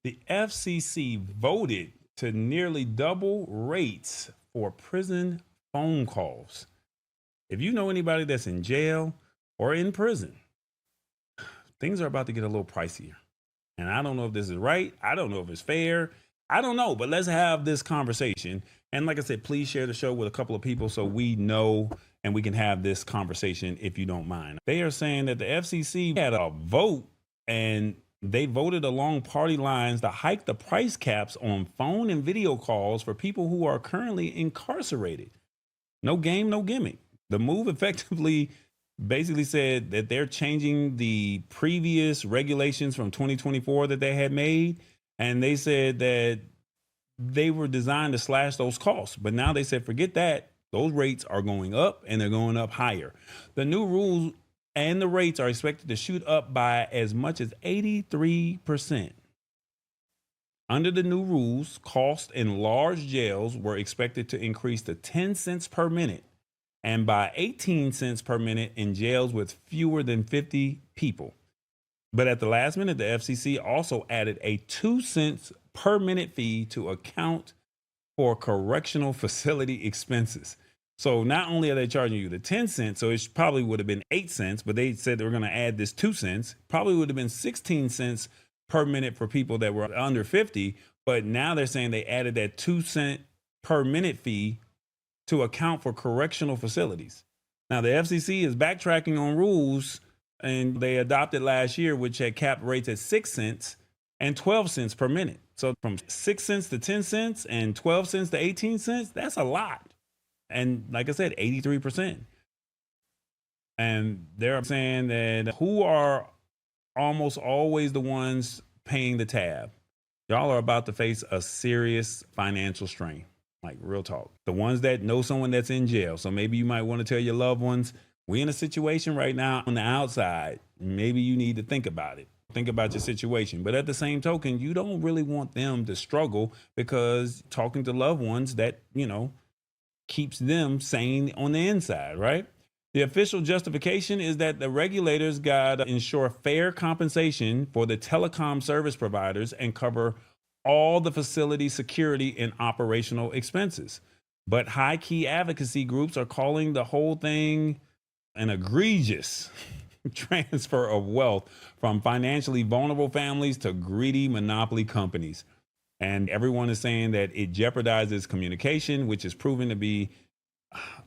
The FCC voted to nearly double rates for prison phone calls. If you know anybody that's in jail or in prison, things are about to get a little pricier. And I don't know if this is right. I don't know if it's fair. I don't know, but let's have this conversation. And like I said, please share the show with a couple of people so we know and we can have this conversation if you don't mind. They are saying that the FCC had a vote and they voted along party lines to hike the price caps on phone and video calls for people who are currently incarcerated. No game, no gimmick. The move effectively basically said that they're changing the previous regulations from 2024 that they had made. And they said that they were designed to slash those costs. But now they said, forget that. Those rates are going up and they're going up higher. The new rules and the rates are expected to shoot up by as much as 83%. Under the new rules, costs in large jails were expected to increase to 10 cents per minute and by 18 cents per minute in jails with fewer than 50 people. But at the last minute, the FCC also added a 2 cents per minute fee to account for correctional facility expenses. So not only are they charging you the 10 cents, so it probably would have been 8 cents, but they said they were going to add this 2 cents, probably would have been 16 cents per minute for people that were under 50. But now they're saying they added that 2 cent per minute fee to account for correctional facilities. Now the FCC is backtracking on rules and they adopted last year, which had capped rates at 6 cents and 12 cents per minute. So from 6 cents to 10 cents and 12 cents to 18 cents, that's a lot. And like I said, 83%. And they're saying that who are almost always the ones paying the tab? Y'all are about to face a serious financial strain. Like real talk. The ones that know someone that's in jail. So maybe you might want to tell your loved ones, we're in a situation right now on the outside. Maybe you need to think about it. Think about your situation. But at the same token, you don't really want them to struggle because talking to loved ones that, keeps them sane on the inside, right? The official justification is that the regulators got to ensure fair compensation for the telecom service providers and cover all the facility security and operational expenses. But high key advocacy groups are calling the whole thing an egregious transfer of wealth from financially vulnerable families to greedy monopoly companies. And everyone is saying that it jeopardizes communication, which is proven to be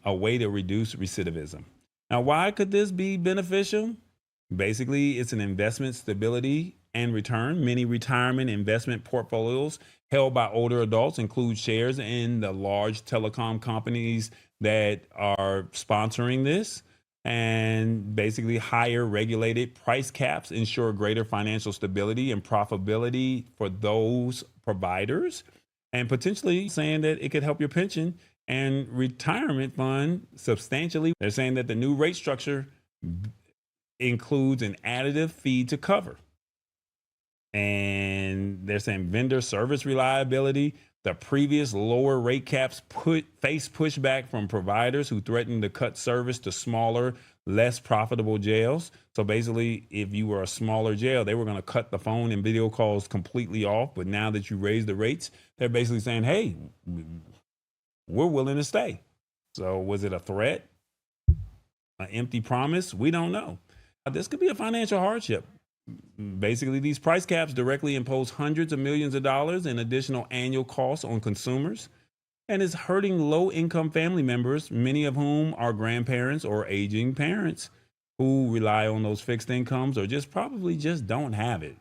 a way to reduce recidivism. Now, why could this be beneficial? Basically, it's an investment stability and return. Many retirement investment portfolios held by older adults include shares in the large telecom companies that are sponsoring this. And basically, higher regulated price caps ensure greater financial stability and profitability for those providers, and potentially saying that it could help your pension and retirement fund substantially. They're saying that the new rate structure includes an additive fee to cover. And they're saying vendor service reliability. The previous lower rate caps face pushback from providers who threatened to cut service to smaller, less profitable jails. So basically, if you were a smaller jail, they were going to cut the phone and video calls completely off. But now that you raise the rates, they're basically saying, hey, we're willing to stay. So was it a threat? An empty promise? We don't know. This could be a financial hardship. Basically, these price caps directly impose hundreds of millions of dollars in additional annual costs on consumers and is hurting low-income family members, many of whom are grandparents or aging parents who rely on those fixed incomes or just probably just don't have it.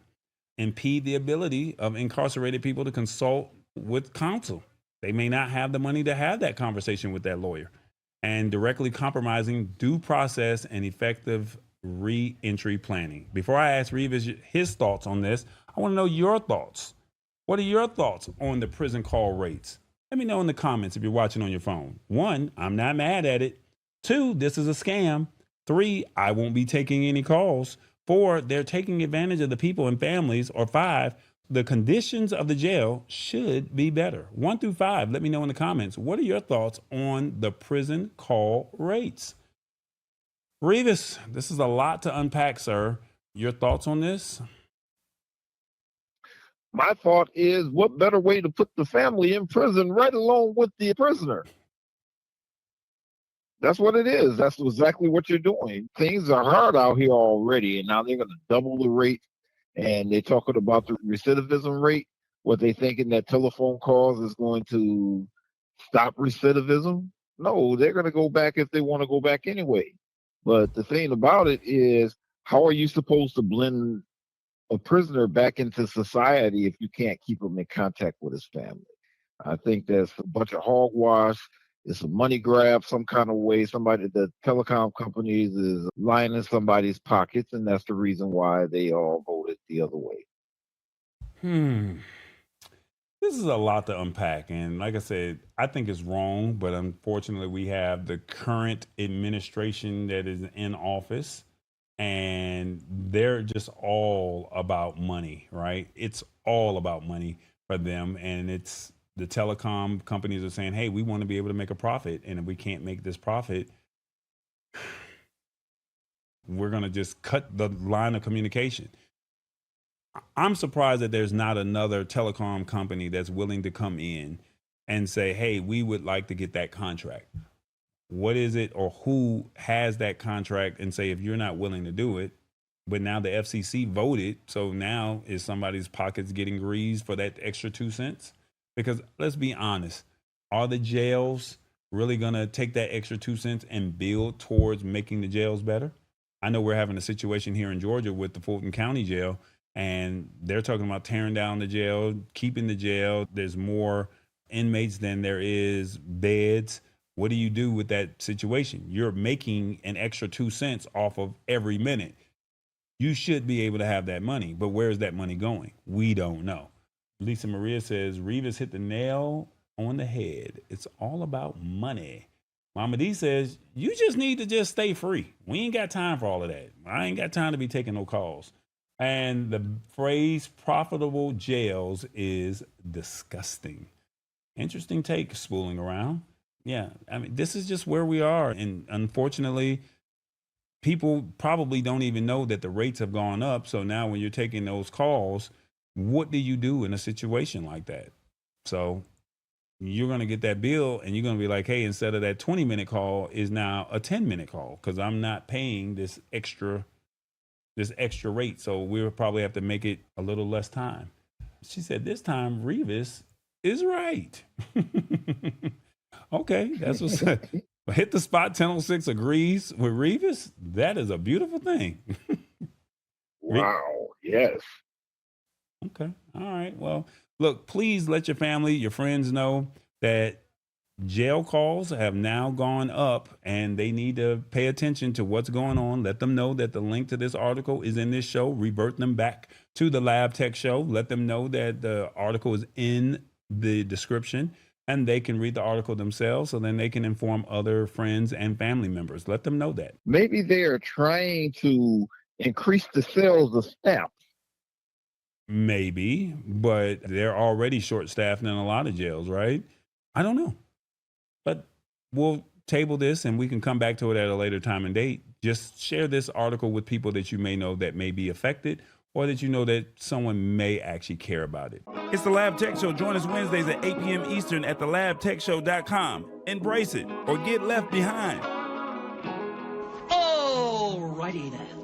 Impede the ability of incarcerated people to consult with counsel. They may not have the money to have that conversation with that lawyer, and directly compromising due process and effective re-entry planning. Before I ask Revis his thoughts on this, I want to know your thoughts. What are your thoughts on the prison call rates? Let me know in the comments if you're watching on your phone. 1, I'm not mad at it. 2, this is a scam. 3, I won't be taking any calls. 4, they're taking advantage of the people and families. Or 5, the conditions of the jail should be better. 1 through 5, let me know in the comments. What are your thoughts on the prison call rates? Revis, this is a lot to unpack, sir. Your thoughts on this? My thought is, what better way to put the family in prison right along with the prisoner? That's what it is. That's exactly what you're doing. Things are hard out here already, and now they're going to double the rate. And they're talking about the recidivism rate. What they thinking that telephone calls is going to stop recidivism? No, they're going to go back if they want to go back anyway. But the thing about it is, how are you supposed to blend a prisoner back into society if you can't keep him in contact with his family? I think that's a bunch of hogwash. It's a money grab, some kind of way. Somebody, the telecom companies, is lining somebody's pockets, and that's the reason why they all voted the other way. This is a lot to unpack. And like I said, I think it's wrong, but unfortunately, we have the current administration that is in office, and they're just all about money, right? It's all about money for them. And it's the telecom companies are saying, hey, we want to be able to make a profit. And if we can't make this profit, we're going to just cut the line of communication. I'm surprised that there's not another telecom company that's willing to come in and say, hey, we would like to get that contract. What is it, or who has that contract, and say, if you're not willing to do it, but now the FCC voted. So now is somebody's pockets getting greased for that extra 2 cents? Because let's be honest, are the jails really going to take that extra 2 cents and build towards making the jails better? I know we're having a situation here in Georgia with the Fulton County Jail, and they're talking about tearing down the jail, keeping the jail. There's more inmates than there is beds. What do you do with that situation? You're making an extra 2 cents off of every minute. You should be able to have that money, but where's that money going? We don't know. Lisa Maria says, Rivas hit the nail on the head. It's all about money. Mama D says, you just need to just stay free. We ain't got time for all of that. I ain't got time to be taking no calls. And the phrase profitable jails is disgusting. Interesting take spooling around. Yeah, I mean, this is just where we are. And unfortunately, people probably don't even know that the rates have gone up. So now when you're taking those calls, what do you do in a situation like that? So you're going to get that bill and you're going to be like, hey, instead of that 20-minute call is now a 10-minute call because I'm not paying this extra rate. So we'll probably have to make it a little less time. She said this time Rivas is right. Okay, that's what's hit the spot. 1006 agrees with Rivas. That is a beautiful thing. Wow. Yes. Okay. All right. Well, look, please let your family, your friends know that jail calls have now gone up and they need to pay attention to what's going on. Let them know that the link to this article is in this show. Revert them back to the Lab Tech Show. Let them know that the article is in the description and they can read the article themselves so then they can inform other friends and family members. Let them know that. Maybe they're trying to increase the sales of stamps. Maybe, but they're already short-staffed in a lot of jails, right? I don't know. But we'll table this and we can come back to it at a later time and date. Just share this article with people that you may know that may be affected or that you know that someone may actually care about it. It's the Lab Tech Show. Join us Wednesdays at 8 p.m. Eastern at thelabtechshow.com. Embrace it or get left behind. Alrighty then.